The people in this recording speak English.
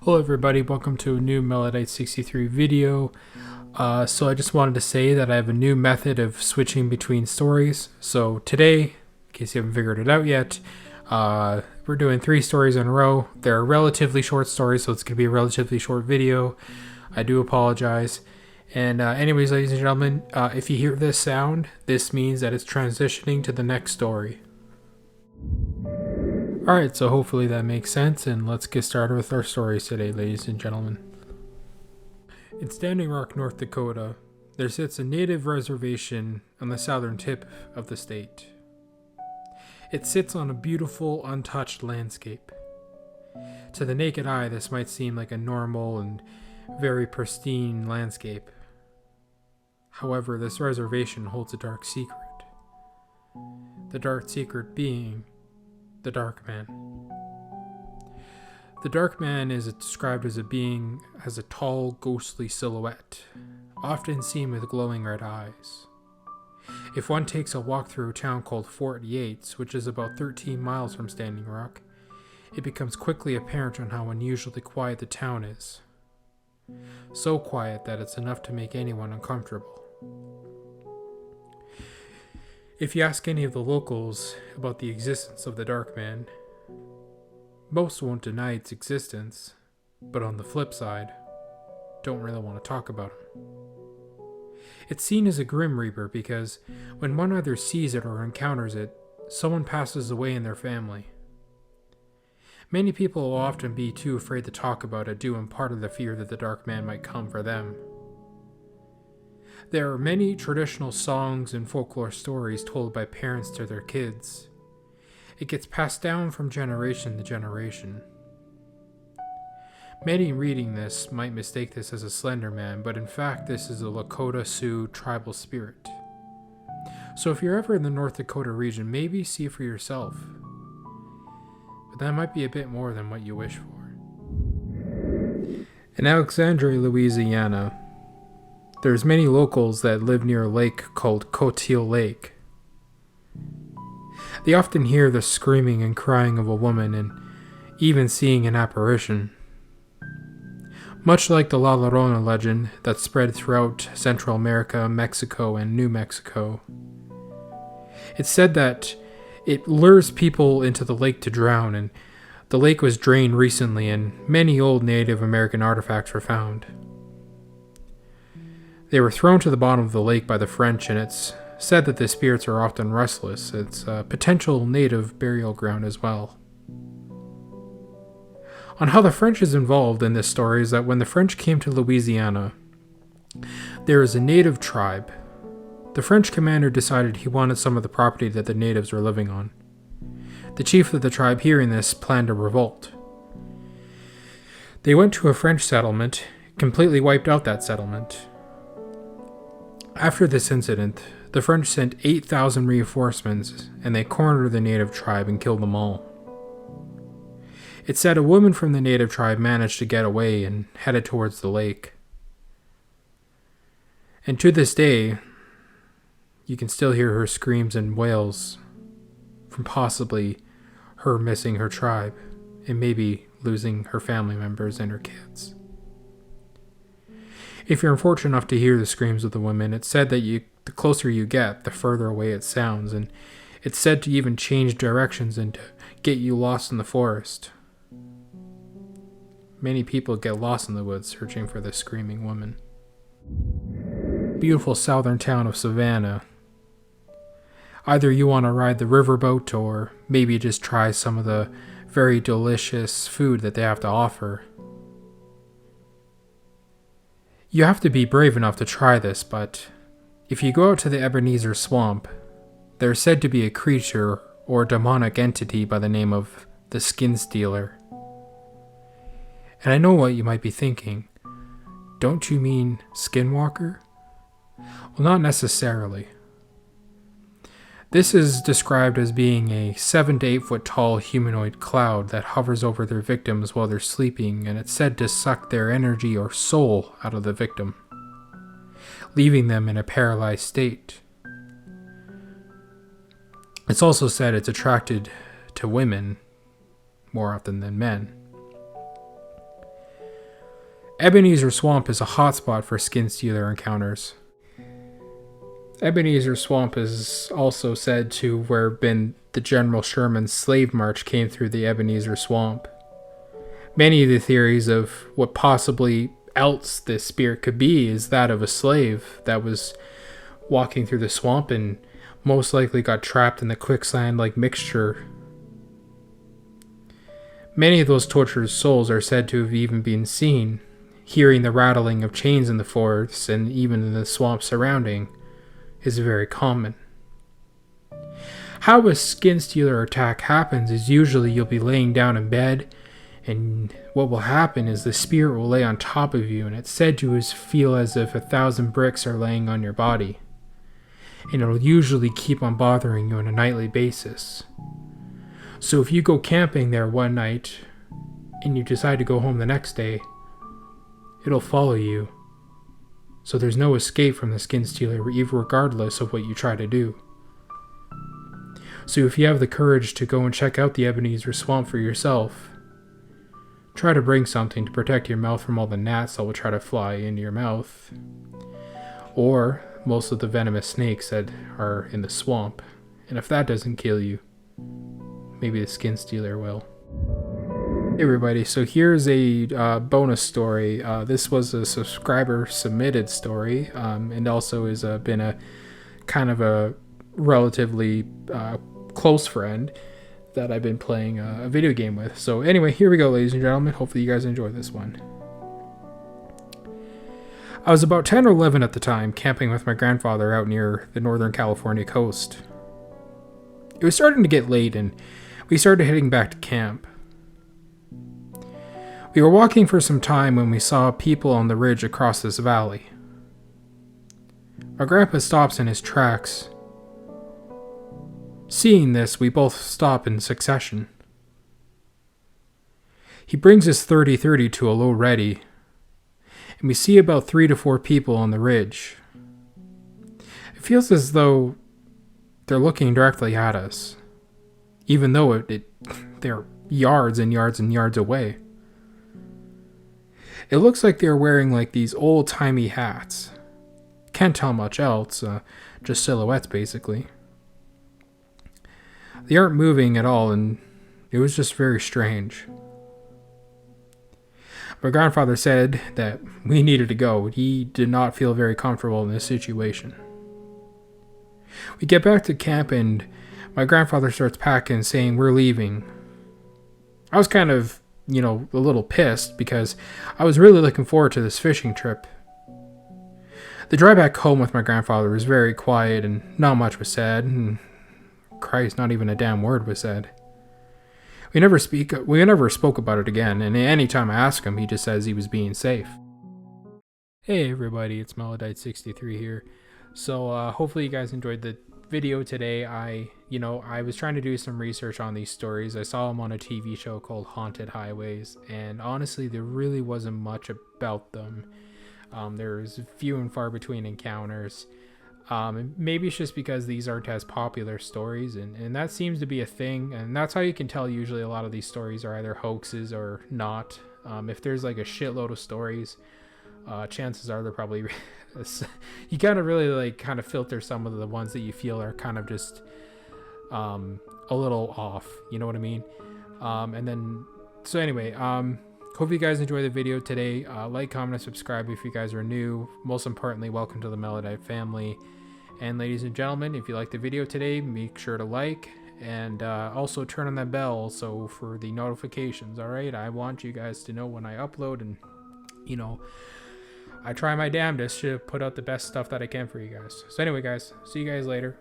Hello everybody, welcome to a new Melodite 63 video. So I just wanted to say that I have a new method of switching between stories. So today, in case you haven't figured it out yet, we're doing 3 stories in a row. They're relatively short stories, so it's going to be a relatively short video. I do apologize. And anyways, ladies and gentlemen, if you hear this sound, this means that it's transitioning to the next story. Alright, so hopefully that makes sense, and let's get started with our stories today, ladies and gentlemen. In Standing Rock, North Dakota, there sits a native reservation on the southern tip of the state. It sits on a beautiful, untouched landscape. To the naked eye, this might seem like a normal and very pristine landscape. However, this reservation holds a dark secret. The dark secret being the Dark Man. The Dark Man is described as a being as a tall, ghostly silhouette, often seen with glowing red eyes. If one takes a walk through a town called Fort Yates, which is about 13 miles from Standing Rock, it becomes quickly apparent on how unusually quiet the town is. So quiet that it's enough to make anyone uncomfortable. If you ask any of the locals about the existence of the Dark Man, most won't deny its existence, but on the flip side, don't really want to talk about him. It's seen as a Grim Reaper because when one either sees it or encounters it, someone passes away in their family. Many people will often be too afraid to talk about it due in part of the fear that the Dark Man might come for them. There are many traditional songs and folklore stories told by parents to their kids. It gets passed down from generation to generation. Many reading this might mistake this as a Slender Man, but in fact this is a Lakota Sioux tribal spirit. So if you're ever in the North Dakota region, maybe see for yourself. But that might be a bit more than what you wish for. In Alexandria, Louisiana, there's many locals that live near a lake called Coteau Lake. They often hear the screaming and crying of a woman and even seeing an apparition. Much like the La Llorona legend that spread throughout Central America, Mexico, and New Mexico. It's said that it lures people into the lake to drown, and the lake was drained recently and many old Native American artifacts were found. They were thrown to the bottom of the lake by the French, and it's said that the spirits are often restless. It's a potential native burial ground as well. On how the French is involved in this story is that when the French came to Louisiana, there is a native tribe. The French commander decided he wanted some of the property that the natives were living on. The chief of the tribe, hearing this, planned a revolt. They went to a French settlement, completely wiped out that settlement. After this incident, the French sent 8,000 reinforcements, and they cornered the native tribe and killed them all. It's said a woman from the native tribe managed to get away and headed towards the lake. And to this day, you can still hear her screams and wails from possibly her missing her tribe and maybe losing her family members and her kids. If you're unfortunate enough to hear the screams of the women, it's said that the closer you get, the further away it sounds, and it's said to even change directions and to get you lost in the forest. Many people get lost in the woods searching for this screaming woman. Beautiful southern town of Savannah. Either you want to ride the riverboat or maybe just try some of the very delicious food that they have to offer. You have to be brave enough to try this, but if you go out to the Ebenezer Swamp, there's said to be a creature or demonic entity by the name of the Skinstealer. And I know what you might be thinking. Don't you mean Skinwalker? Well, not necessarily. This is described as being a 7 to 8 foot tall humanoid cloud that hovers over their victims while they're sleeping, and it's said to suck their energy or soul out of the victim, leaving them in a paralyzed state. It's also said it's attracted to women more often than men. Ebenezer Swamp is a hotspot for Skinstealer encounters. Ebenezer Swamp is also said to where been the General Sherman's slave march came through the Ebenezer Swamp. Many of the theories of what possibly else this spirit could be is that of a slave that was walking through the swamp and most likely got trapped in the quicksand-like mixture. Many of those tortured souls are said to have even been seen, hearing the rattling of chains in the forests and even in the swamp surrounding is very common. How a Skinstealer attack happens is usually you'll be laying down in bed, and what will happen is the spirit will lay on top of you, and it's said to feel as if 1,000 bricks are laying on your body. And it'll usually keep on bothering you on a nightly basis. So if you go camping there one night, and you decide to go home the next day, it'll follow you. So there's no escape from the Skinstealer, even regardless of what you try to do. So if you have the courage to go and check out the Ebenezer Swamp for yourself, try to bring something to protect your mouth from all the gnats that will try to fly into your mouth, or most of the venomous snakes that are in the swamp. And if that doesn't kill you, maybe the Skinstealer will. Hey everybody, so here's a bonus story. This was a subscriber submitted story, and also has been a kind of a relatively close friend that I've been playing a video game with. So anyway, here we go, ladies and gentlemen. Hopefully you guys enjoy this one. I was about 10 or 11 at the time, camping with my grandfather out near the Northern California coast. It was starting to get late and we started heading back to camp. We were walking for some time when we saw people on the ridge across this valley. My grandpa stops in his tracks. Seeing this, we both stop in succession. He brings his 30-30 to a low ready, and we see about 3 to 4 people on the ridge. It feels as though they're looking directly at us, even though they're yards and yards and yards away. It looks like they're wearing like these old-timey hats. Can't tell much else, just silhouettes basically. They aren't moving at all, and it was just very strange. My grandfather said that we needed to go. He did not feel very comfortable in this situation. We get back to camp, and my grandfather starts packing, saying we're leaving. I was kind of, a little pissed because I was really looking forward to this fishing trip. The drive back home with my grandfather was very quiet and not much was said, and Christ, not even a damn word was said. We never spoke about it again, and any time I ask him, he just says he was being safe. Hey everybody, it's Melodite63 here. So hopefully you guys enjoyed the video today. I was trying to do some research on these stories. I saw them on a TV show called Haunted Highways, and honestly there really wasn't much about them. There's few and far between encounters. Maybe it's just because these aren't as popular stories, and that seems to be a thing, and that's how you can tell usually a lot of these stories are either hoaxes or not. If there's like a shitload of stories, chances are they're probably you kind of really kind of filter some of the ones that you feel are kind of just a little off, you know what I mean? Hope you guys enjoyed the video today. Like, comment, and subscribe if you guys are new. Most importantly, welcome to the Melodite family. And ladies and gentlemen, if you liked the video today, make sure to like and also turn on that bell for the notifications. All right, I want you guys to know when I upload, and I try my damnedest to put out the best stuff that I can for you guys. So anyway, guys, see you guys later.